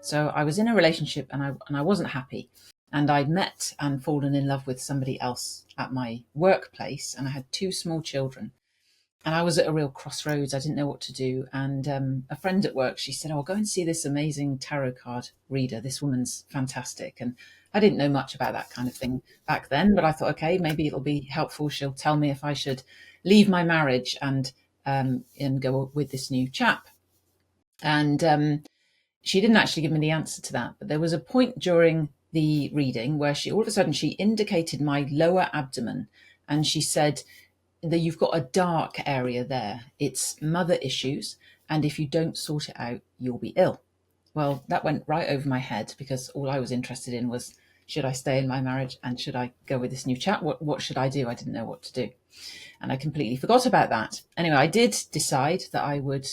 So I was in a relationship and I wasn't happy. And I'd met and fallen in love with somebody else at my workplace, and I had two small children. And I was at a real crossroads. I didn't know what to do. And a friend at work, she said, "Oh, go and see this amazing tarot card reader. This woman's fantastic." And I didn't know much about that kind of thing back then, but I thought, okay, maybe it'll be helpful. She'll tell me if I should leave my marriage and go with this new chap. And she didn't actually give me the answer to that. But there was a point during the reading where she all of a sudden she indicated my lower abdomen, and she said that you've got a dark area there. It's mother issues, and if you don't sort it out, you'll be ill. Well, that went right over my head, because all I was interested in was, should I stay in my marriage and should I go with this new chap? What should I do? I didn't know what to do. And I completely forgot about that. Anyway, I did decide that I would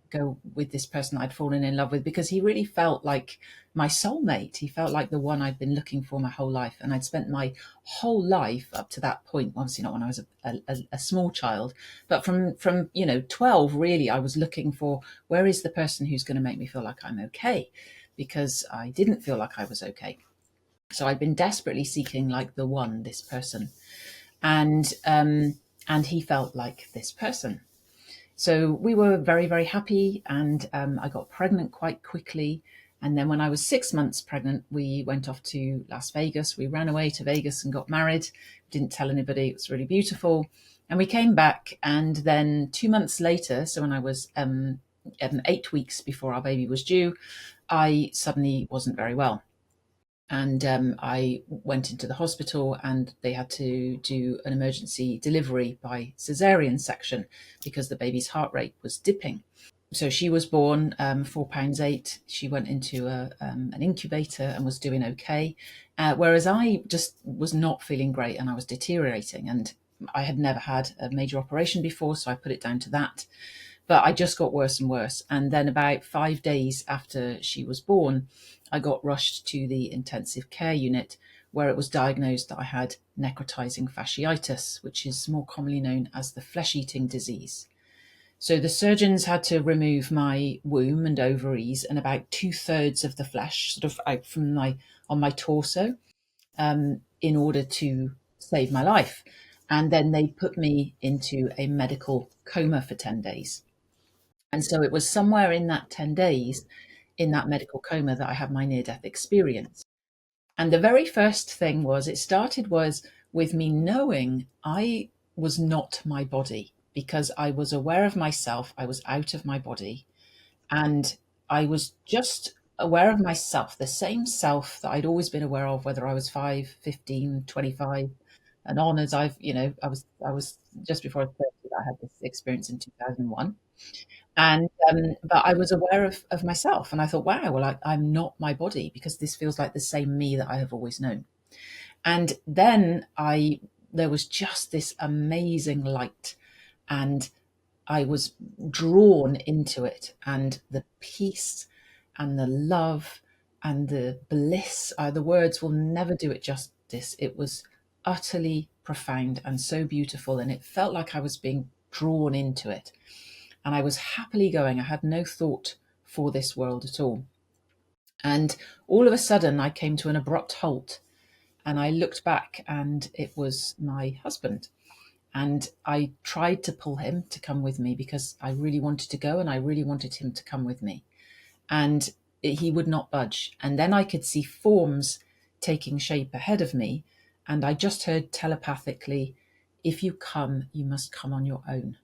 go with this person I'd fallen in love with, because he really felt like my soulmate. He felt like the one I'd been looking for my whole life. And I'd spent my whole life up to that point, obviously not when I was a small child, but from 12, really, I was looking for, where is the person who's going to make me feel like I'm okay? Because I didn't feel like I was okay. So I'd been desperately seeking like the one, this person. And he felt like this person. So we were very, very happy, and I got pregnant quite quickly. And then when I was 6 months pregnant, we went off to Las Vegas. We ran away to Vegas and got married. Didn't tell anybody. It was really beautiful. And we came back, and then 2 months later, so when I was 8 weeks before our baby was due, I suddenly wasn't very well. And I went into the hospital, and they had to do an emergency delivery by cesarean section because the baby's heart rate was dipping. So she was born 4 pounds 8. She went into an incubator and was doing okay, whereas I just was not feeling great and I was deteriorating. And I had never had a major operation before, so I put it down to that. But I just got worse and worse. And then about 5 days after she was born, I got rushed to the intensive care unit, where it was diagnosed that I had necrotizing fasciitis, which is more commonly known as the flesh-eating disease. So the surgeons had to remove my womb and ovaries and about 2/3 of the flesh, sort of out from on my torso, in order to save my life. And then they put me into a medical coma for 10 days. And so it was somewhere in that 10 days, in that medical coma, that I had my near-death experience. And the very first thing it started with me knowing I was not my body, because I was aware of myself. I was out of my body, and I was just aware of myself, the same self that I'd always been aware of, whether I was 5, 15, 25, and on, as I was just before 30, I had this experience in 2001. And but I was aware of myself, and I thought, wow, well, I'm not my body, because this feels like the same me that I have always known. And then there was just this amazing light, and I was drawn into it, and the peace and the love and the bliss, the words will never do it justice. It was utterly profound and so beautiful, and it felt like I was being drawn into it. And I was happily going. I had no thought for this world at all. And all of a sudden, I came to an abrupt halt, and I looked back, and it was my husband. And I tried to pull him to come with me, because I really wanted to go, and I really wanted him to come with me. And he would not budge. And then I could see forms taking shape ahead of me. And I just heard telepathically, if you come, you must come on your own.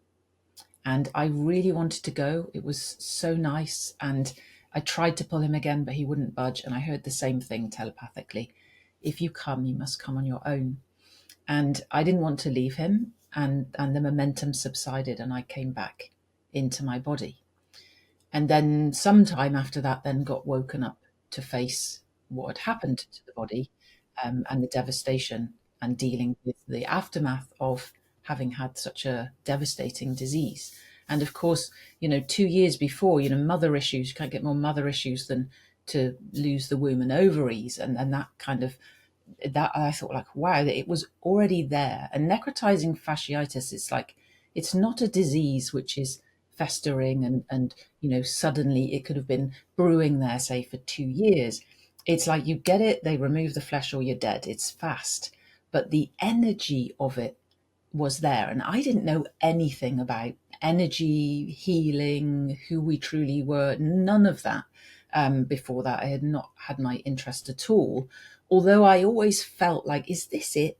And I really wanted to go. It was so nice. And I tried to pull him again, but he wouldn't budge. And I heard the same thing telepathically. If you come, you must come on your own. And I didn't want to leave him. And the momentum subsided, and I came back into my body. And then sometime after that, then got woken up to face what had happened to the body, and the devastation, and dealing with the aftermath of having had such a devastating disease. And of course, 2 years before, mother issues, you can't get more mother issues than to lose the womb and ovaries. And that kind of, that I thought, like, wow, that it was already there. And necrotizing fasciitis, it's not a disease which is festering and suddenly it could have been brewing there, say, for 2 years. It's like you get it, they remove the flesh or you're dead. It's fast. But the energy of it was there. And I didn't know anything about energy, healing, who we truly were, none of that. Before that, I had not had my interest at all. Although I always felt like, is this it?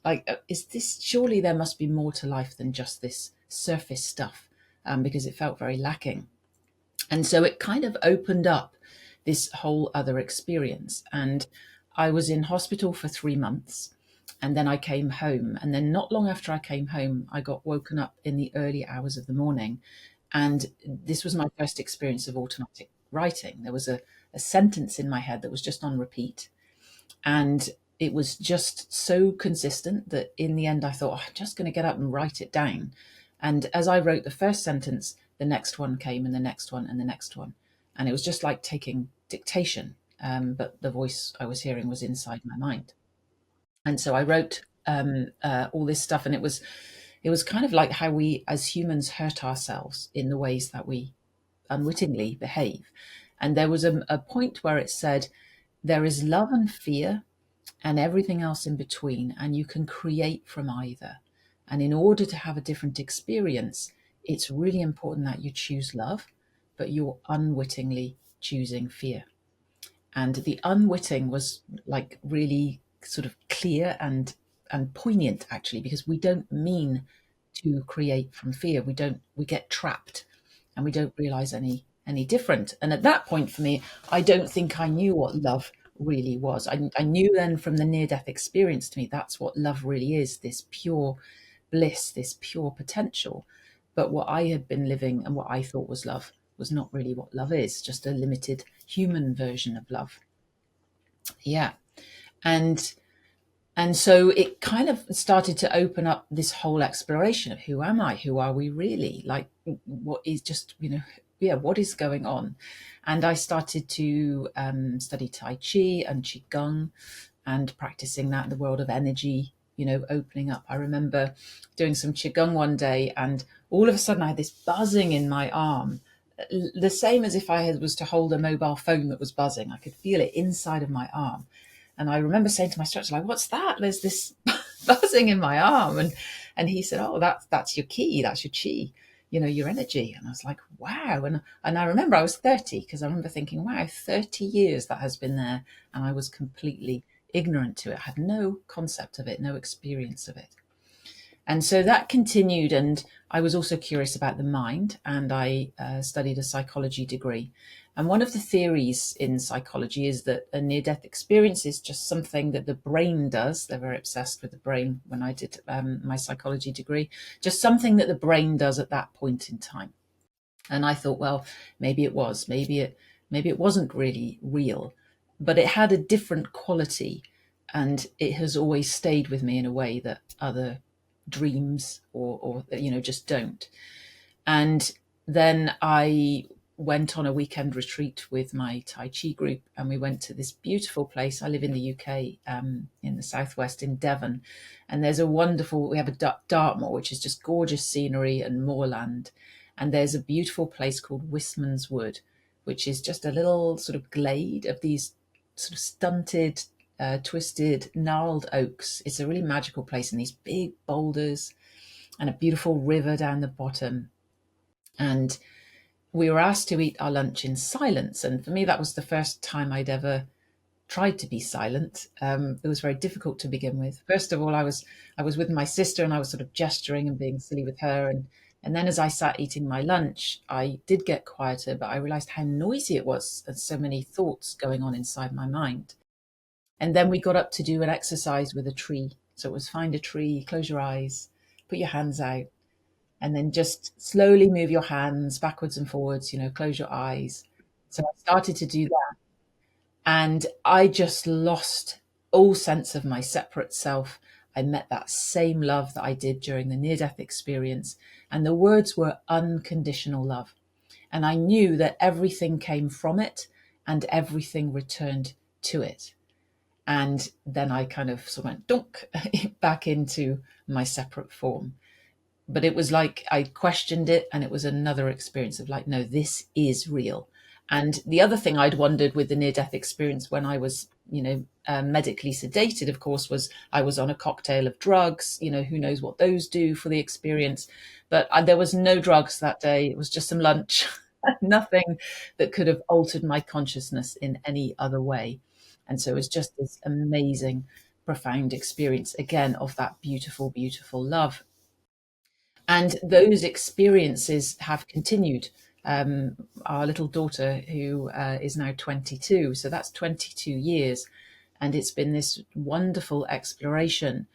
Like, is this, surely there must be more to life than just this surface stuff, because it felt very lacking. And so it kind of opened up this whole other experience. And I was in hospital for 3 months. And then I came home. And then not long after I came home, I got woken up in the early hours of the morning. And this was my first experience of automatic writing. There was a sentence in my head that was just on repeat. And it was just so consistent that in the end I thought, oh, I'm just going to get up and write it down. And as I wrote the first sentence, the next one came, and the next one, and the next one. And it was just like taking dictation. But the voice I was hearing was inside my mind. And so I wrote all this stuff, and it was kind of like how we as humans hurt ourselves in the ways that we unwittingly behave. And there was a point where it said, there is love and fear and everything else in between, and you can create from either. And in order to have a different experience, it's really important that you choose love, but you're unwittingly choosing fear. And the unwitting was like really sort of clear and poignant, actually, because we don't mean to create from fear. We get trapped and we don't realize any different. And at that point for me, I don't think I knew what love really was. I knew then from the near-death experience, to me, that's what love really is, this pure bliss, this pure potential. But what I had been living and what I thought was love was not really what love is, just a limited human version of love. Yeah. And so it kind of started to open up this whole exploration of, who am I? Who are we really? Like, what is just, yeah, what is going on? And I started to study Tai Chi and Qigong and practicing that in the world of energy, opening up. I remember doing some Qigong one day, and all of a sudden I had this buzzing in my arm, the same as if I was to hold a mobile phone that was buzzing. I could feel it inside of my arm. And I remember saying to my instructor, like, what's that? There's this buzzing in my arm. And he said, oh, that's your ki, that's your chi, your energy. And I was like, wow. And I remember I was 30, because I remember thinking, wow, 30 years that has been there. And I was completely ignorant to it. I had no concept of it, no experience of it. And so that continued. And I was also curious about the mind, and I studied a psychology degree. And one of the theories in psychology is that a near-death experience is just something that the brain does. They're very obsessed with the brain when I did my psychology degree, just something that the brain does at that point in time. And I thought, well, maybe it was, maybe it wasn't really real, but it had a different quality, and it has always stayed with me in a way that other dreams or just don't. And then I went on a weekend retreat with my Tai Chi group, and we went to this beautiful place. I live in the UK, in the southwest, in Devon, and there's we have a Dartmoor, which is just gorgeous scenery and moorland. And there's a beautiful place called Wisman's Wood, which is just a little sort of glade of these sort of stunted, twisted, gnarled oaks. It's a really magical place, and these big boulders and a beautiful river down the bottom. And we were asked to eat our lunch in silence. And for me, that was the first time I'd ever tried to be silent. It was very difficult to begin with. First of all, I was with my sister, and I was sort of gesturing and being silly with her. And then as I sat eating my lunch, I did get quieter, but I realized how noisy it was, and so many thoughts going on inside my mind. And then we got up to do an exercise with a tree. So it was find a tree, close your eyes, put your hands out, and then just slowly move your hands backwards and forwards, close your eyes. So I started to do that, and I just lost all sense of my separate self. I met that same love that I did during the near-death experience, and the words were unconditional love. And I knew that everything came from it and everything returned to it. And then I kind of sort of went dunk back into my separate form. but it was like I questioned it, and it was another experience of like, no, this is real. And the other thing I'd wondered with the near death experience when I was, medically sedated, of course, was I was on a cocktail of drugs. Who knows what those do for the experience. But there was no drugs that day. It was just some lunch, nothing that could have altered my consciousness in any other way. And so it was just this amazing, profound experience again of that beautiful, beautiful love. And those experiences have continued. Our little daughter, who is now 22, so that's 22 years, and it's been this wonderful exploration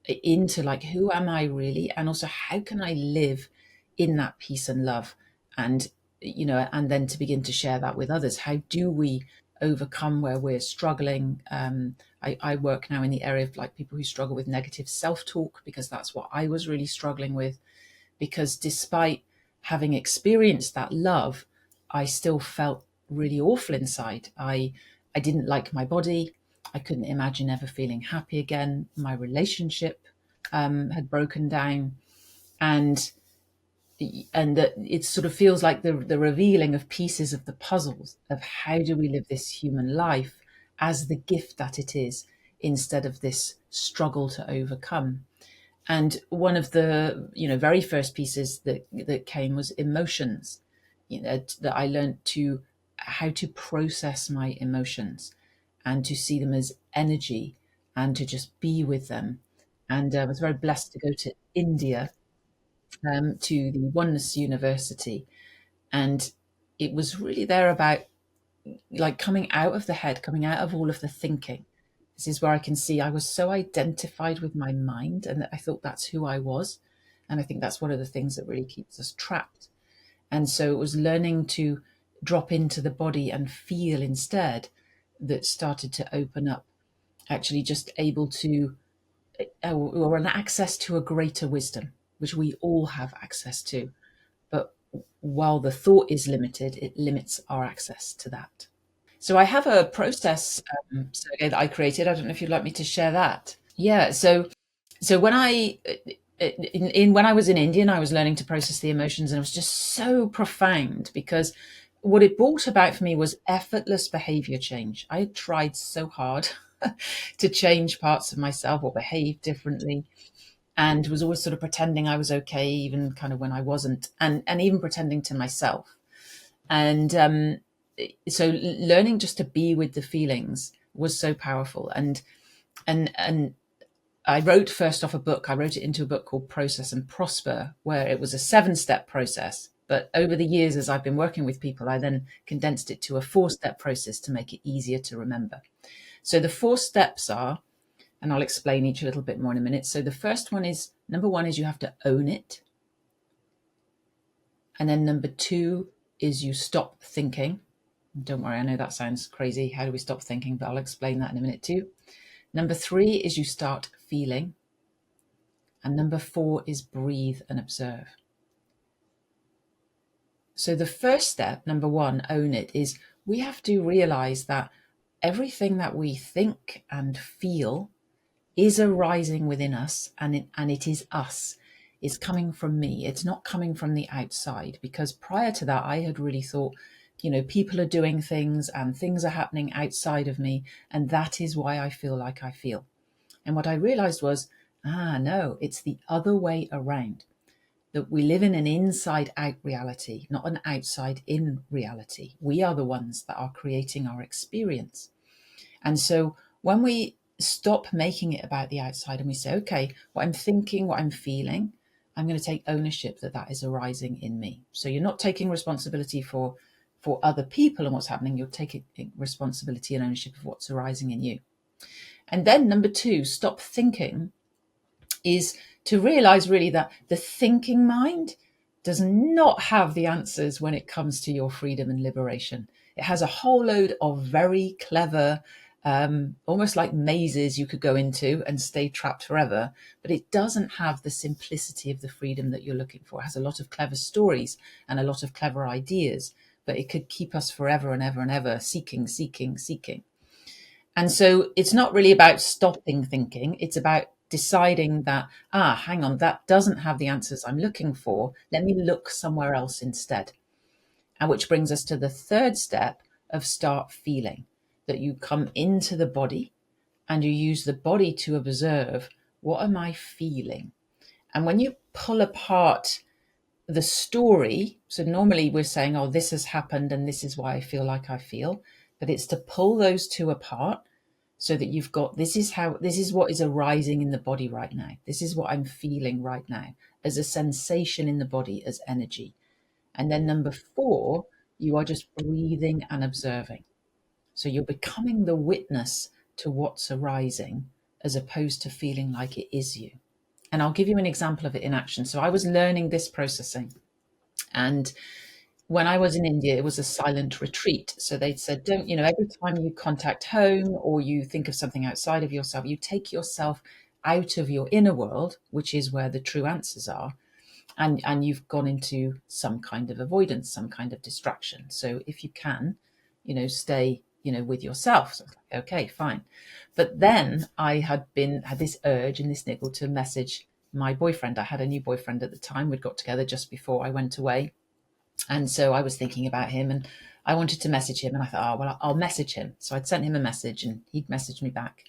into like, who am I really, and also how can I live in that peace and love, and and then to begin to share that with others. How do we overcome where we're struggling? I work now in the area of like people who struggle with negative self-talk, because that's what I was really struggling with, because despite having experienced that love, I still felt really awful inside. I didn't like my body. I couldn't imagine ever feeling happy again. My relationship had broken down, and that it sort of feels like the revealing of pieces of the puzzles of how do we live this human life as the gift that it is, instead of this struggle to overcome. And one of the very first pieces that came was emotions. That I learned to how to process my emotions, and to see them as energy, and to just be with them. And I was very blessed to go to India, to the Oneness University, and it was really there about like coming out of the head, coming out of all of the thinking. This is where I can see I was so identified with my mind, and that I thought that's who I was. And I think that's one of the things that really keeps us trapped. And so it was learning to drop into the body and feel instead that started to open up, actually just able to, or an access to a greater wisdom, which we all have access to. But while the thought is limited, it limits our access to that. So I have a process, Sergey, that I created. I don't know if you'd like me to share that. Yeah. So when when I was in India, and I was learning to process the emotions, and it was just so profound, because what it brought about for me was effortless behavior change. I had tried so hard to change parts of myself or behave differently, and was always sort of pretending I was okay, even kind of when I wasn't, and even pretending to myself. And so learning just to be with the feelings was so powerful. And I wrote first off a book. I wrote it into a book called Process and Prosper, where it was a 7-step process. But over the years, as I've been working with people, I then condensed it to a 4-step process to make it easier to remember. So the 4 steps are, and I'll explain each a little bit more in a minute. So the first one is, number 1 is you have to own it. And then number 2 is you stop thinking. Don't worry, I know that sounds crazy. How do we stop thinking? But I'll explain that in a minute too. Number 3 is you start feeling. And number 4 is breathe and observe. So the first step, number 1, own it, is we have to realize that everything that we think and feel is arising within us, and it is us. It's coming from me. It's not coming from the outside, because prior to that, I had really thought, people are doing things and things are happening outside of me, and that is why I feel like I feel. And what I realized was, no, it's the other way around, that we live in an inside out reality, not an outside in reality. We are the ones that are creating our experience. And so when we stop making it about the outside, and we say, okay, what I'm thinking, what I'm feeling, I'm going to take ownership that is arising in me. So you're not taking responsibility for other people and what's happening. You're taking responsibility and ownership of what's arising in you. And then number 2, stop thinking, is to realize really that the thinking mind does not have the answers when it comes to your freedom and liberation. It has a whole load of very clever, almost like mazes you could go into and stay trapped forever, but it doesn't have the simplicity of the freedom that you're looking for. It has a lot of clever stories and a lot of clever ideas, but it could keep us forever and ever and ever seeking, seeking, seeking. And so it's not really about stopping thinking. It's about deciding that, hang on, that doesn't have the answers I'm looking for. Let me look somewhere else instead. And which brings us to the third step of start feeling, that you come into the body and you use the body to observe, what am I feeling? And when you pull apart the story, so normally we're saying, oh, this has happened and this is why I feel like I feel, but it's to pull those two apart so that you've got, this is what is arising in the body right now. This is what I'm feeling right now as a sensation in the body, as energy. And then number 4, you are just breathing and observing. So you're becoming the witness to what's arising as opposed to feeling like it is you. And I'll give you an example of it in action. So I was learning this processing. And when I was in India, it was a silent retreat. So they'd said, don't, every time you contact home or you think of something outside of yourself, you take yourself out of your inner world, which is where the true answers are. And you've gone into some kind of avoidance, some kind of distraction. So if you can, stay, with yourself. So I was like, okay, fine. But then I had this urge and this niggle to message my boyfriend. I had a new boyfriend at the time. We'd got together just before I went away. And so I was thinking about him and I wanted to message him. And I thought, well, I'll message him. So I'd sent him a message and he'd messaged me back.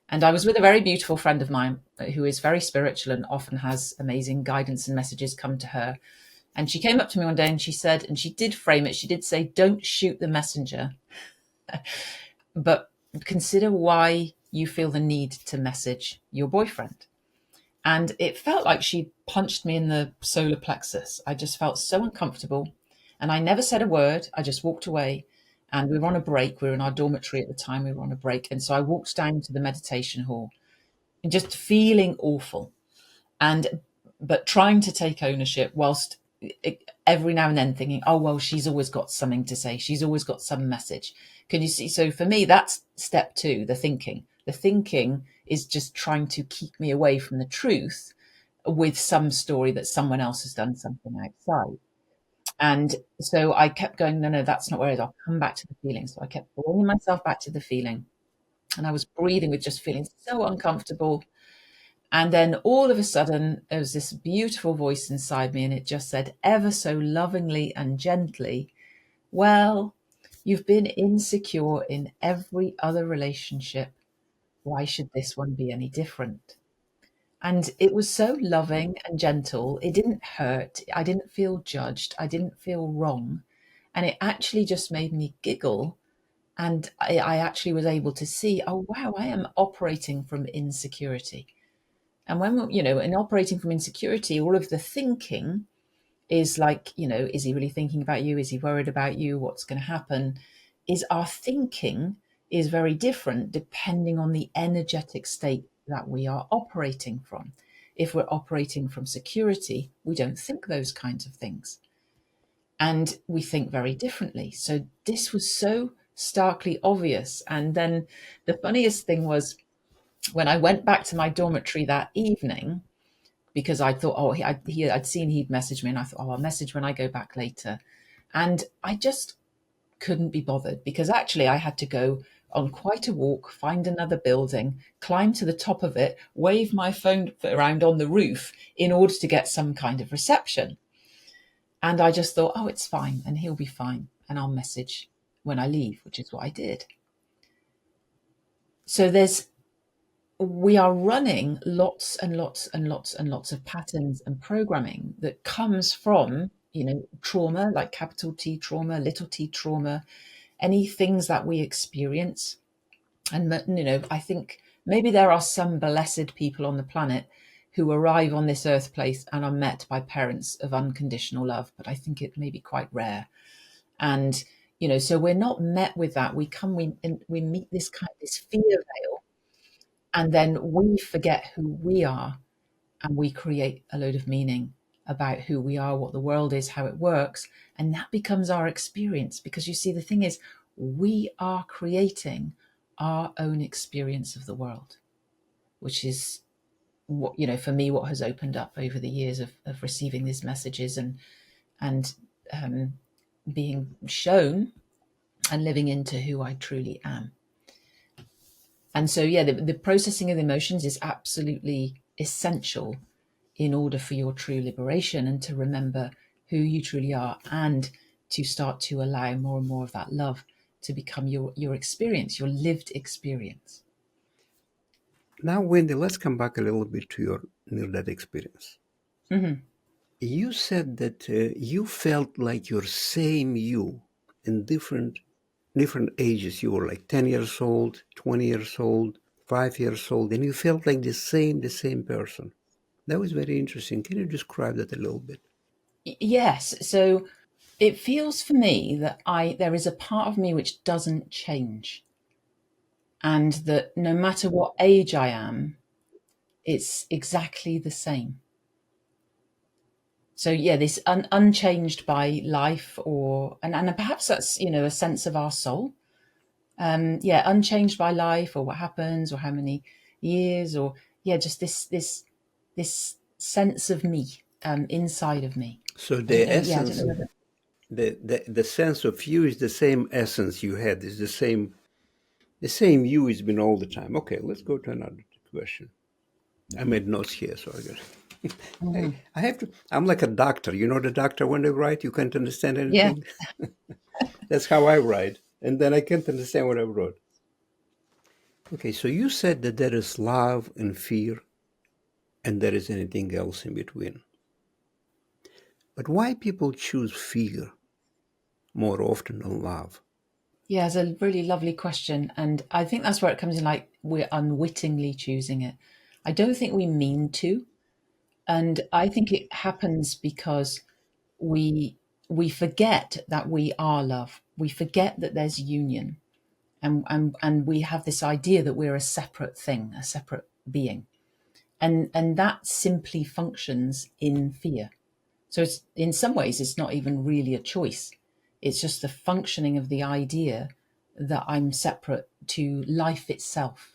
And I was with a very beautiful friend of mine who is very spiritual and often has amazing guidance and messages come to her. And she came up to me one day and she said, and she did frame it, she did say, don't shoot the messenger, but consider why you feel the need to message your boyfriend. And it felt like she punched me in the solar plexus. I just felt so uncomfortable. And I never said a word. I just walked away. And we were on a break. We were in our dormitory at the time. We were on a break. And so I walked down to the meditation hall and just feeling awful. But trying to take ownership whilst every now and then thinking, oh, well, she's always got something to say. She's always got some message. Can you see? So for me, that's step 2, the thinking. The thinking is just trying to keep me away from the truth with some story that someone else has done something outside. And so I kept going, no, that's not where it is. I'll come back to the feeling. So I kept bringing myself back to the feeling. And I was breathing with just feeling so uncomfortable. And then all of a sudden, there was this beautiful voice inside me, and it just said, ever so lovingly and gently, well, you've been insecure in every other relationship. Why should this one be any different? And it was so loving and gentle. It didn't hurt. I didn't feel judged. I didn't feel wrong. And it actually just made me giggle. And I actually was able to see, oh, wow, I am operating from insecurity. And when, in operating from insecurity, all of the thinking is like, is he really thinking about you? Is he worried about you? What's going to happen? Is our thinking is very different depending on the energetic state that we are operating from. If we're operating from security, we don't think those kinds of things. And we think very differently. So this was so starkly obvious. And then the funniest thing was when I went back to my dormitory that evening, because I thought, oh, I'd seen he'd messaged me, and I thought, oh, I'll message when I go back later. And I just couldn't be bothered because actually I had to go on quite a walk, find another building, climb to the top of it, wave my phone around on the roof in order to get some kind of reception. And I just thought, oh, it's fine, and he'll be fine, and I'll message when I leave, which is what I did. So we are running lots and lots and lots and lots of patterns and programming that comes from, trauma, like capital T trauma, little t trauma, any things that we experience. And, I think maybe there are some blessed people on the planet who arrive on this earth place and are met by parents of unconditional love, but I think it may be quite rare. And, so we're not met with that. We meet this fear veil, and then we forget who we are and we create a load of meaning about who we are, what the world is, how it works. And that becomes our experience. Because you see, the thing is, we are creating our own experience of the world, which is what, for me, what has opened up over the years of receiving these messages and being shown and living into who I truly am. And so, yeah, the processing of the emotions is absolutely essential in order for your true liberation and to remember who you truly are and to start to allow more and more of that love to become your experience, your lived experience. Now, Wendy, let's come back a little bit to your near-death experience. Mm-hmm. You said that you felt like your same you in different ages. You were like 10 years old, 20 years old, 5 years old, and you felt like the same person. That was very interesting. Can you describe that a little bit? Yes. So it feels for me that there is a part of me which doesn't change, and that no matter what age I am, it's exactly the same. So yeah, this unchanged by life, and perhaps that's a sense of our soul. Yeah, unchanged by life or what happens or how many years, or yeah, just this sense of me inside of me. So I don't the know. Yeah, I don't essence, know whether. the sense of you is the same essence you had, is the same you has been all the time. Okay, let's go to another question. I made notes here, so I got. Mhm. I have to. I'm like a doctor. You know the doctor when they write, you can't understand Yeah. anything. That's how I write, and then I can't understand what I wrote. Okay, so you said that there is love and fear, and there is anything else in between. But why people choose fear more often than love? Yeah, it's a really lovely question. And I think that's where it comes in, like we're unwittingly choosing it. I don't think we mean to. And I think it happens because we we forget that we are love. We forget that there's union. And we have this idea that we're a separate thing, a separate being. And that simply functions in fear. So it's, in some ways, it's not even really a choice. It's just the functioning of the idea that I'm separate to life itself.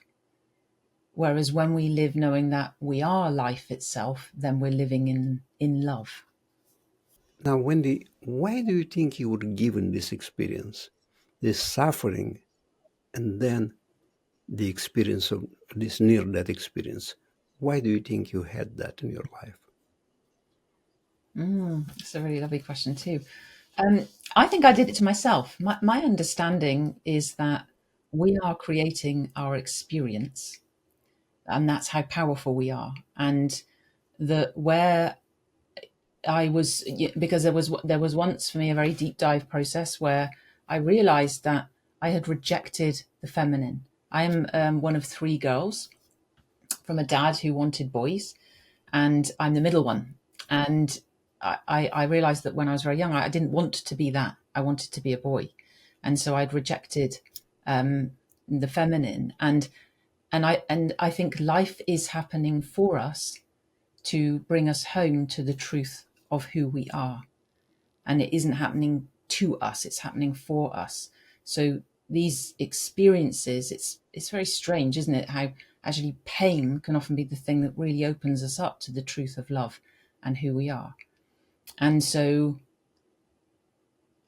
Whereas when we live knowing that we are life itself, then we're living in love. Now, Wendy, why do you think you were given this experience, this suffering, and then the experience of this near-death experience? Why do you think you had that in your life? That's a really lovely question too. I think I did it to myself. My understanding is that we are creating our experience, and that's how powerful we are. And that where I was, because there was once for me a very deep dive process where I realized that I had rejected the feminine. I am one of three girls from a dad who wanted boys, and I'm the middle one. And I realized that when I was very young, I didn't want to be that. I wanted to be a boy, and so I'd rejected the feminine. And I think life is happening for us to bring us home to the truth of who we are, and it isn't happening to us, it's happening for us. So these experiences, it's very strange, isn't it, how actually pain can often be the thing that really opens us up to the truth of love and who we are. And so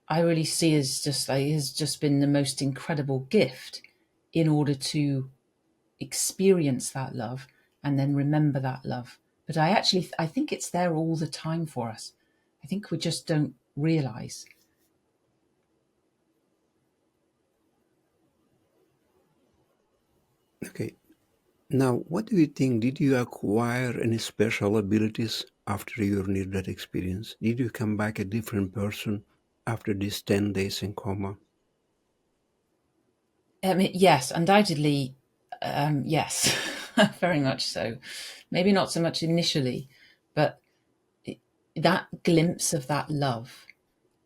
I really see as just like it has just been the most incredible gift in order to experience that love and then remember that love. But I think it's there all the time for us. I think we just don't realize. Okay. Now, what do you think? Did you acquire any special abilities after your near-death experience? Did you come back a different person after these 10 days in coma? I mean, yes, undoubtedly, yes, very much so. Maybe not so much initially, but that glimpse of that love,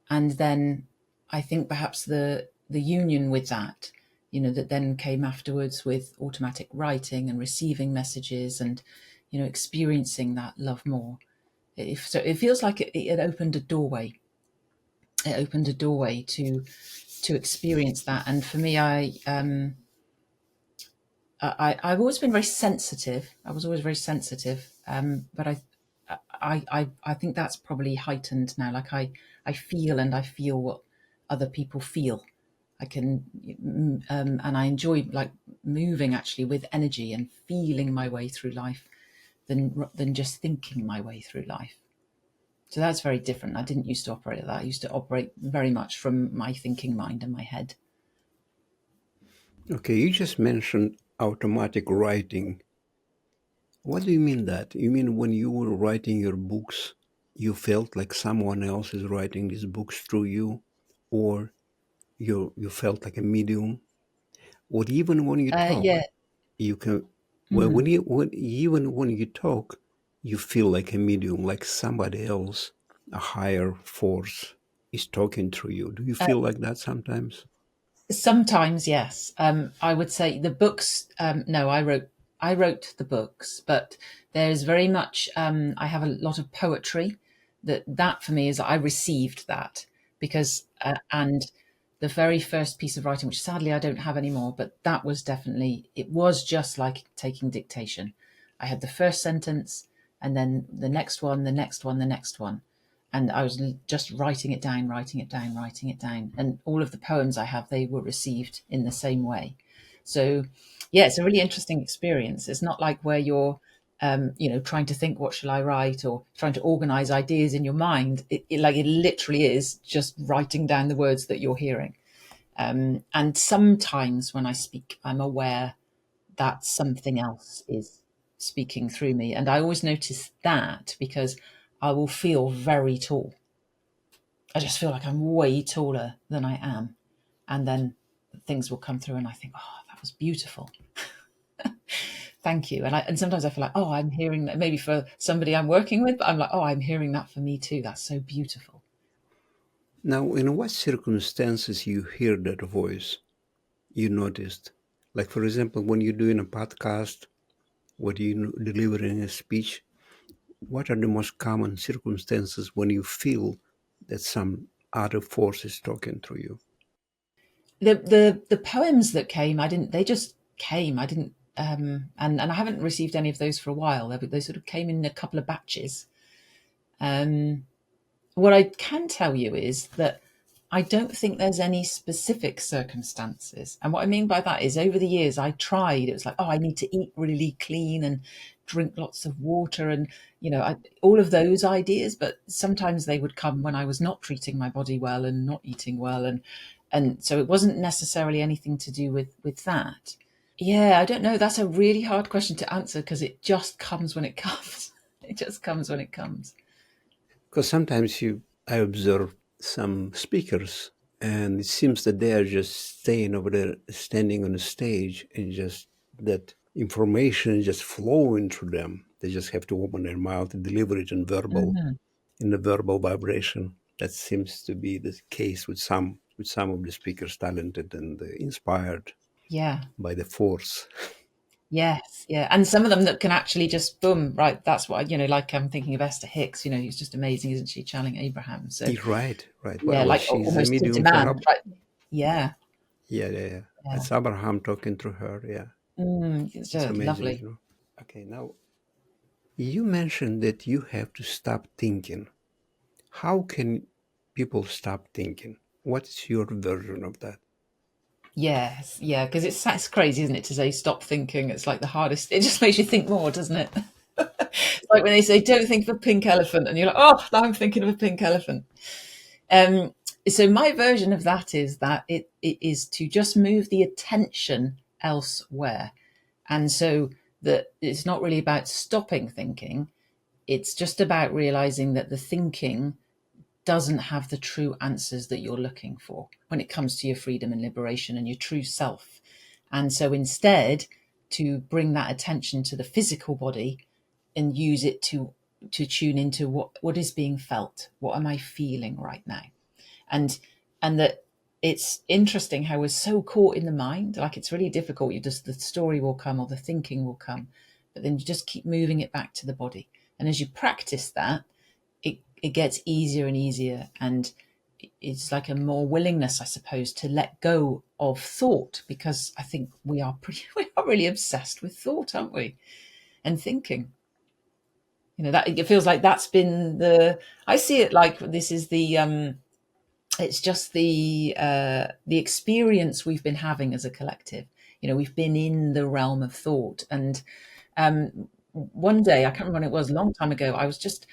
and then I think perhaps the union with that, that then came afterwards with automatic writing and receiving messages and experiencing that love more. So it feels like it opened a doorway. It opened a doorway to experience that, and for me, I've always been very sensitive. I was always very sensitive, but I think that's probably heightened now. Like I feel and I feel what other people feel, I can, and I enjoy like moving actually with energy and feeling my way through life than just thinking my way through life. So that's very different. I didn't used to operate like that. I used to operate very much from my thinking mind and my head. Okay, you just mentioned automatic writing. What do you mean that? You mean when you were writing your books, you felt like someone else is writing these books through you, or you felt like a medium, or even when you Yeah. talk, you can Mm. when even when you talk, you feel like a medium, like somebody else, a higher force, is talking through you. Do you feel like that sometimes? Sometimes, yes. I would say the books. No, I wrote the books, but there's very much. I have a lot of poetry. That for me is I received that because and the very first piece of writing, which sadly I don't have anymore, but that was definitely it was just like taking dictation. I had the first sentence, and then the next one, the next one, the next one, and I was just writing it down, writing it down, writing it down. And all of the poems I have, they were received in the same way. So, yeah, it's a really interesting experience. It's not like where you're, trying to think, what shall I write, or trying to organize ideas in your mind. It literally is just writing down the words that you're hearing. And sometimes when I speak, I'm aware that something else is speaking through me. And I always notice that because I will feel very tall. I just feel like I'm way taller than I am. And then things will come through and I think, oh, that was beautiful. Thank you. And sometimes I feel like, oh, I'm hearing that maybe for somebody I'm working with, but I'm like, oh, I'm hearing that for me too. That's so beautiful. Now, in what circumstances you hear that voice you noticed? Like, for example, when you're doing a podcast, when you're delivering a speech, what are the most common circumstances when you feel that some other force is talking through you? The poems that came, I didn't, they just came. I didn't, and I haven't received any of those for a while. They sort of came in a couple of batches. Um, what I can tell you is that I don't think there's any specific circumstances. And what I mean by that is over the years, I tried, it was like, oh, I need to eat really clean and drink lots of water and, all of those ideas. But sometimes they would come when I was not treating my body well and not eating well. And so it wasn't necessarily anything to do with that. Yeah, I don't know. That's a really hard question to answer because it just comes when it comes. It just comes when it comes. Because sometimes I observe some speakers, and it seems that they are just staying over there, standing on the stage, and just that information is just flowing through them. They just have to open their mouth and deliver it Mhm. in the verbal vibration. That seems to be the case with some of the speakers, talented and inspired Yeah. by the force. Yes, yeah, and some of them that can actually just boom, right? That's what like I'm thinking of Esther Hicks. Who's just amazing, isn't she? Channeling Abraham. So You're right, right. yeah, Well, like she's a almost to medium for demand, right? Yeah, yeah, yeah, yeah. yeah. That's Abraham talking through her. Yeah, It's it's just amazing, lovely. you know. Okay, now you mentioned that you have to stop thinking. How can people stop thinking? What's your version of that? Yes, yeah, because it's crazy, isn't it, to say stop thinking? It's like the hardest. It just makes you think more, doesn't it? It's like when they say don't think of a pink elephant, and you're like, oh, now I'm thinking of a pink elephant. Um, so my version of that is that it is to just move the attention elsewhere. And so that it's not really about stopping thinking. It's just about realizing that the thinking doesn't have the true answers that you're looking for when it comes to your freedom and liberation and your true self. And so instead, to bring that attention to the physical body and use it to tune into what is being felt. What am I feeling right now? And that it's interesting how we're so caught in the mind, like it's really difficult. You just, the story will come or the thinking will come, but then you just keep moving it back to the body. And as you practice that, it gets easier and easier, and it's like a more willingness, I suppose, to let go of thought, because I think we are really obsessed with thought, aren't we? And thinking. That it feels like that's been I see it like this is the it's just the experience we've been having as a collective. You know, we've been in the realm of thought, and one day, I can't remember when it was, a long time ago, I was just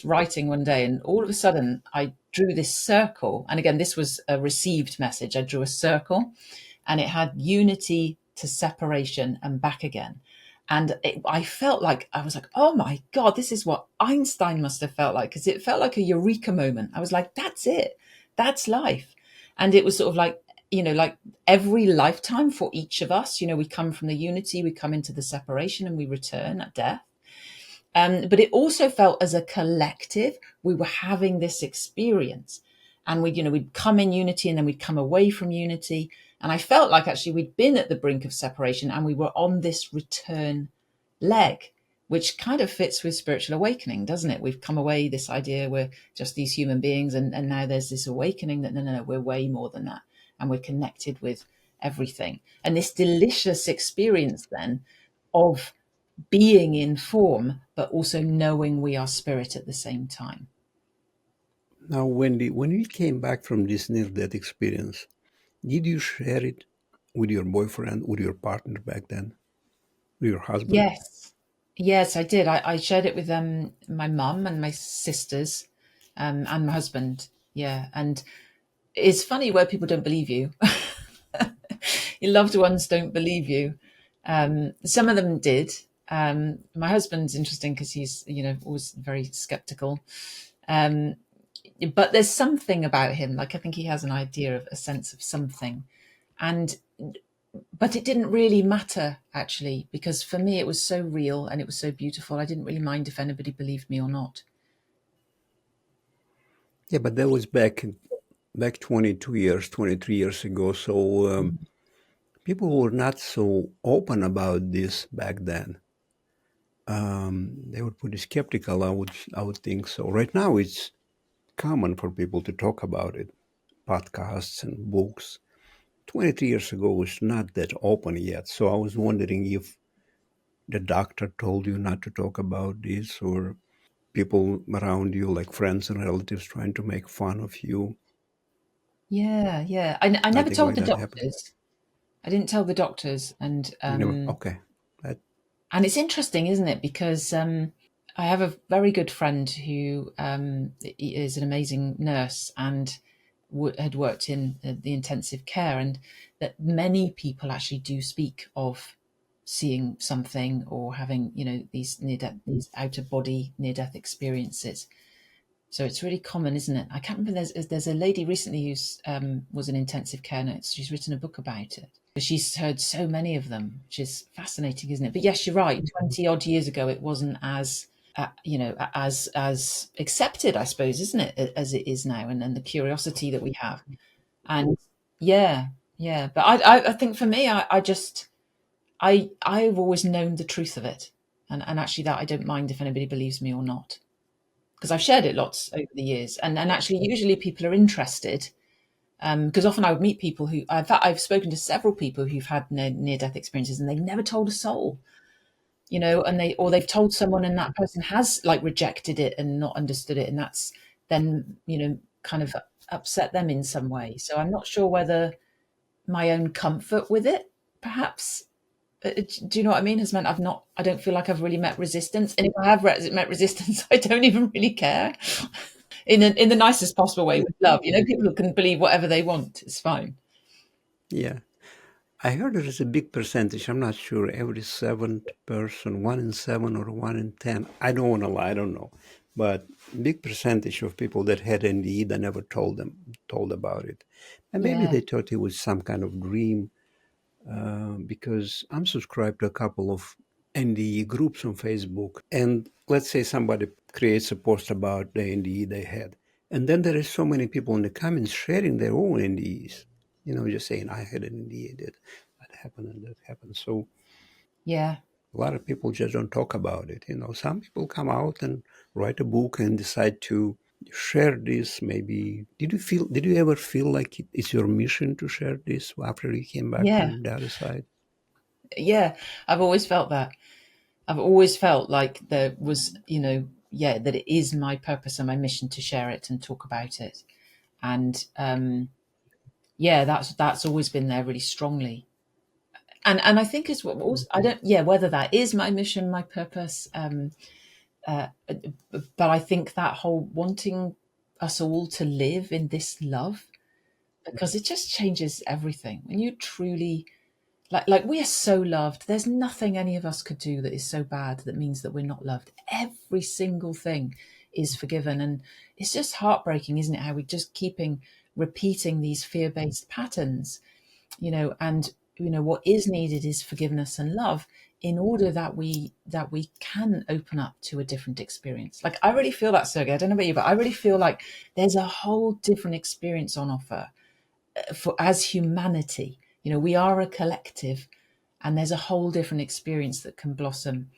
writing one day, and all of a sudden I drew this circle. And again, this was a received message. I drew a circle, and it had unity to separation and back again. And I felt like, I was like, oh my God, this is what Einstein must have felt like, because it felt like a eureka moment. I was like, that's it. That's life. And it was sort of like, you know, like every lifetime for each of us, you know, we come from the unity, we come into the separation, and we return at death. But it also felt as a collective, we were having this experience, and we, you know, we'd come in unity and then we'd come away from unity. And I felt like actually we'd been at the brink of separation and we were on this return leg, which kind of fits with spiritual awakening, doesn't it? We've come away, this idea we're just these human beings, and now there's this awakening that no, we're way more than that, and we're connected with everything. And this delicious experience then of being in form, but also knowing we are spirit at the same time. Now, Wendy, when you came back from this near-death experience, did you share it with your boyfriend, with your partner back then, with your husband? Yes, yes, I did. I shared it with my mum and my sisters, and my husband. Yeah, and it's funny where people don't believe you. Your loved ones don't believe you. Some of them did. My husband's interesting because he's, you know, always very skeptical. Um, but there's something about him. Like, I think he has an idea of a sense of something, and but it didn't really matter actually, because for me it was so real and it was so beautiful. I didn't really mind if anybody believed me or not. Yeah, but that was back 22 years, 23 years ago. So people were not so open about this back then. They were pretty skeptical. I would think so. Right now, it's common for people to talk about it, podcasts and books. 23 years ago was not that open yet. So I was wondering if the doctor told you not to talk about this, or people around you, like friends and relatives, trying to make fun of you. Yeah, yeah. I never Nothing told like the that happened. doctors. I didn't tell the doctors, You never. Okay. That, and it's interesting, isn't it? Because I have a very good friend who is an amazing nurse and had worked in the intensive care, and that many people actually do speak of seeing something or having, you know, these near death, these out of body near death experiences. So it's really common, isn't it? I can't remember. There's a lady recently who's was an intensive care nurse. She's written a book about it. She's heard so many of them, which is fascinating, isn't it? But yes, you're right. 20 odd years ago, it wasn't as you know, as accepted, I suppose, isn't it, as it is now, and the curiosity that we have. And yeah, yeah. But I think for me, I just I've always known the truth of it, and actually that I don't mind if anybody believes me or not, because I've shared it lots over the years, and actually usually people are interested, because often I would meet people who, in fact, I've spoken to several people who've had near death experiences and they've never told a soul, you know, and they've told someone and that person has like rejected it and not understood it, and that's then, you know, kind of upset them in some way. So I'm not sure whether my own comfort with it, perhaps, do you know what I mean, has meant I don't feel like I've really met resistance, and if I have met resistance, I don't even really care. In the nicest possible way, with love. You know, people can believe whatever they want. It's fine. yeah. I heard there is a big percentage. I'm not sure. Every seventh person, 1 in 7 or 1 in 10. I don't want to lie. I don't know, but big percentage of people that had NDE that never told about it, and maybe Yeah. they thought it was some kind of dream. Because I'm subscribed to a couple of NDE groups on Facebook, and let's say somebody creates a post about the NDE they had, and then there is so many people in the comments sharing their own NDEs. Just saying I had an NDE that happened and that happened. So Yeah. a lot of people just don't talk about it. Some people come out and write a book and decide to share this. Maybe did you ever feel like it's your mission to share this after you came back Yeah. from the other side? Yeah. I've always felt that. I've always felt like there was, you know, yeah, that it is my purpose and my mission to share it and talk about it. And yeah, that's always been there really strongly. And I think it's what also, I don't, yeah, whether that is my mission, my purpose, but I think that whole wanting us all to live in this love, because it just changes everything when you truly, like we are so loved. There's nothing any of us could do that is so bad that means that we're not loved. Every single thing is forgiven. And it's just heartbreaking, isn't it, how we just keeping repeating these fear-based patterns, and what is needed is forgiveness and love, in order that we can open up to a different experience. Like, I really feel that, Sergey, I don't know about you, but I really feel like there's a whole different experience on offer for as humanity. We are a collective, and there's a whole different experience that can blossom,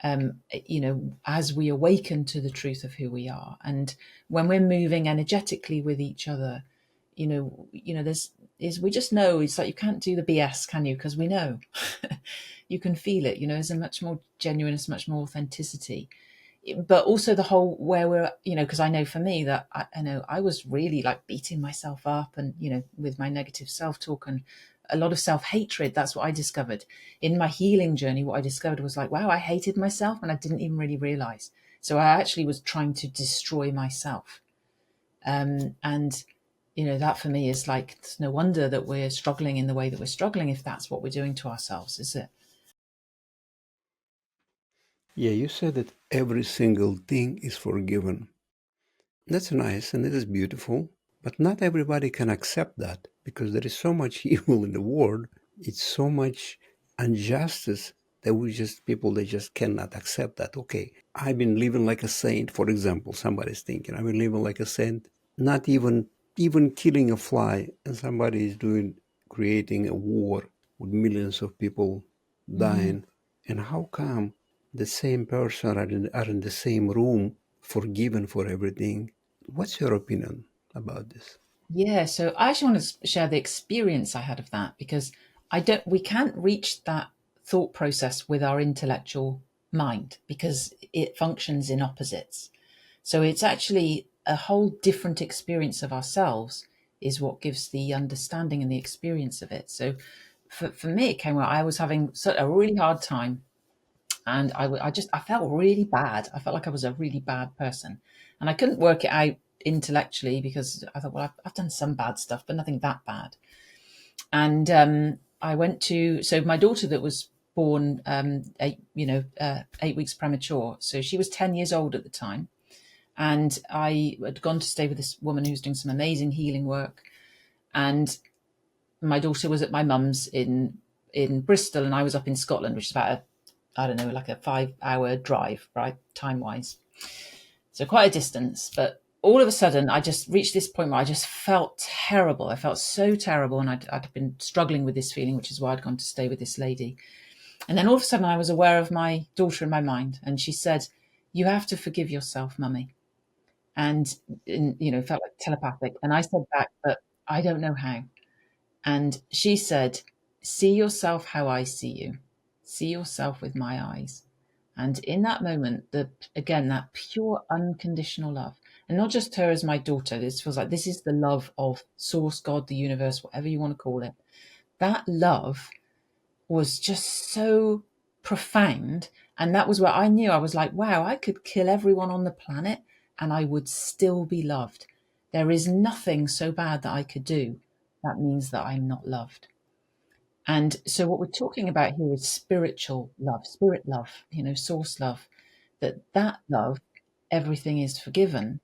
as we awaken to the truth of who we are. And when we're moving energetically with each other, there's is we just know. It's like, you can't do the BS, can you? Because we know. You can feel it. There's a much more genuineness, much more authenticity. But also the whole, where we're, because I know for me that I know I was really like beating myself up, and with my negative self-talk and a lot of self-hatred. That's what I discovered in my healing journey. What I discovered was like, wow, I hated myself and I didn't even really realize. So I actually was trying to destroy myself. And that for me is like, it's no wonder that we're struggling in the way that we're struggling, if that's what we're doing to ourselves, is it? Yeah, you said that every single thing is forgiven. That's nice and it is beautiful, but not everybody can accept that because there is so much evil in the world. It's so much injustice that people, they just cannot accept that. Okay, I've been living like a saint, for example. Somebody's thinking, I've been living like a saint, not even killing a fly, and somebody is creating a war with millions of people Mm-hmm. dying. And how come the same person are in the same room, forgiven for everything? What's your opinion about this? Yeah, so I actually want to share the experience I had of that, because we can't reach that thought process with our intellectual mind, because it functions in opposites. So it's actually a whole different experience of ourselves is what gives the understanding and the experience of it. So for me, it came where I was having a really hard time, and I felt really bad. I felt like I was a really bad person, and I couldn't work it out intellectually, because I thought, well, I've done some bad stuff, but nothing that bad. And I went to so my daughter that was born 8 weeks premature, so she was 10 years old at the time, and I had gone to stay with this woman who's doing some amazing healing work, and my daughter was at my mum's in Bristol, and I was up in Scotland, which is about I don't know, like a 5-hour drive, right, time wise. So quite a distance. But all of a sudden, I just reached this point where I just felt terrible. I felt so terrible. And I'd been struggling with this feeling, which is why I'd gone to stay with this lady. And then all of a sudden, I was aware of my daughter in my mind. And she said, "You have to forgive yourself, mummy." And it felt like telepathic. And I said back, "But I don't know how." And she said, "See yourself how I see you. See yourself with my eyes." And in that moment, again, that pure unconditional love, and not just her as my daughter, this feels like this is the love of source, God, the universe, whatever you want to call it. That love was just so profound. And that was where I knew, I was like, wow, I could kill everyone on the planet and I would still be loved. There is nothing so bad that I could do that means that I'm not loved. And so what we're talking about here is spiritual love, spirit love, source love, that love, everything is forgiven.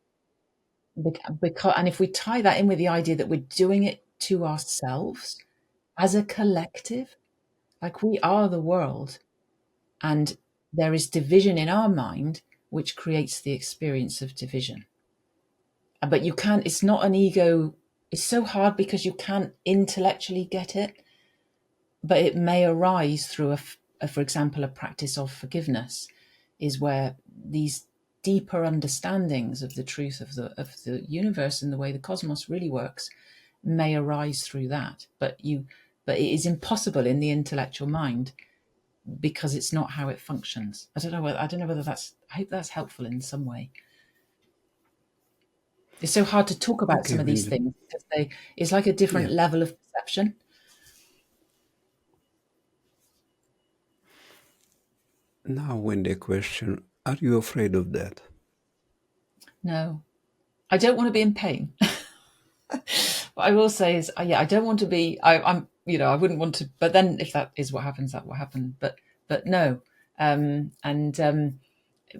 Because, and if we tie that in with the idea that we're doing it to ourselves as a collective, like we are the world, and there is division in our mind, which creates the experience of division. But you can't, it's not an ego. It's so hard because you can't intellectually get it, but it may arise through for example, a practice of forgiveness, is where these deeper understandings of the truth of the universe and the way the cosmos really works may arise through that. But it is impossible in the intellectual mind, because it's not how it functions. I don't know whether that's, I hope that's helpful in some way. It's so hard to talk about Okay, some of these Wendy. things because it's like a different Yeah. level of perception. Now, Wendy, a question. Are you afraid of that? No, I don't want to be in pain. What I will say is, yeah, I don't want to be. I'm, I wouldn't want to. But then, if that is what happens, that will happen. But no, and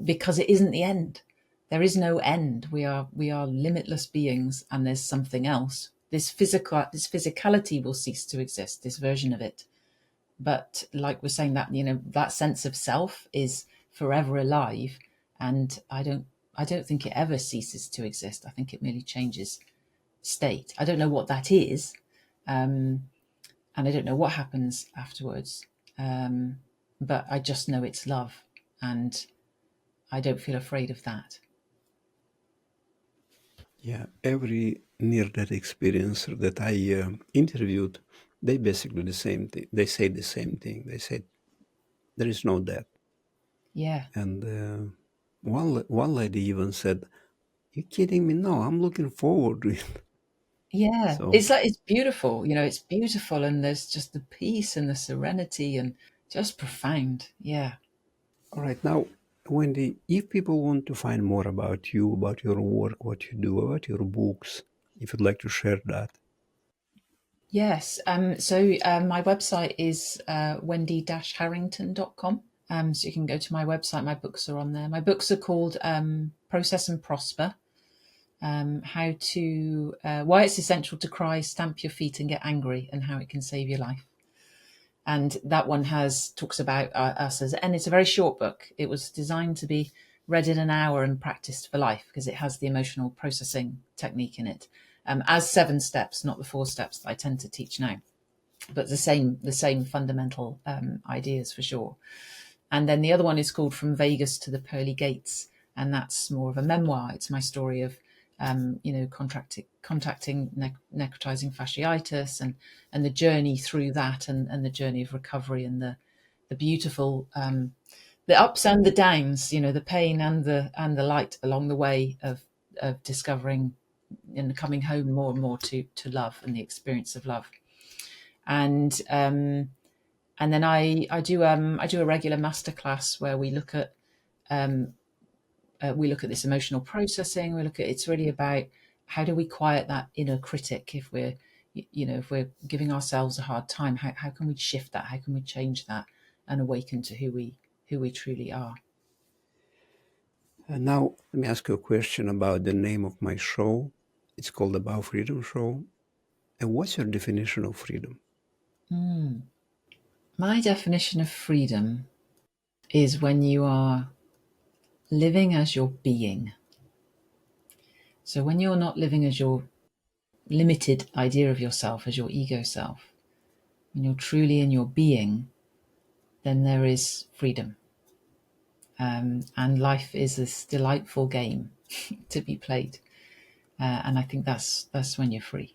because it isn't the end. There is no end. We are limitless beings, and there's something else. This physicality will cease to exist. This version of it, but like we're saying, that that sense of self is forever alive, and I don't think it ever ceases to exist. I think it merely changes state. I don't know what that is, and I don't know what happens afterwards, but I just know it's love, and I don't feel afraid of that. Yeah, every near-death experiencer that I interviewed, they basically the same thing. They say the same thing. They said there is no death, Yeah. and one lady even said, "You kidding me? No, I'm looking forward to it." Yeah, So, it's like it's beautiful, it's beautiful, and there's just the peace and the serenity and just profound. Yeah. all right, now, Wendy, if people want to find more about you, about your work, what you do, about your books, if you'd like to share that. Yes. So my website is wendy-harrington.com. So you can go to my website. My books are on there. My books are called Process and Prosper. How to Why it's essential to cry, stamp your feet, and get angry, and how it can save your life. And that one talks about us and it's a very short book. It was designed to be read in an hour and practiced for life because it has the emotional processing technique in it, as 7 steps, not the 4 steps that I tend to teach now, but the same fundamental ideas for sure. And then the other one is called From Vegas to the Pearly Gates, and that's more of a memoir. It's my story of contacting necrotizing fasciitis, and the journey through that, and the journey of recovery, and the beautiful the ups and the downs, the pain and the light along the way of discovering and coming home more and more to love and the experience of love. And um and then I do a regular masterclass where um, we look at this emotional processing. It's really about how do we quiet that inner critic if we're giving ourselves a hard time. How can we shift that? How can we change that and awaken to who we truly are? And now, let me ask you a question about the name of my show. It's called the About Freedom Show. And what's your definition of freedom? My definition of freedom is when you are living as your being. So when you're not living as your limited idea of yourself, as your ego self, when you're truly in your being, then there is freedom. And life is this delightful game to be played. And I think that's when you're free.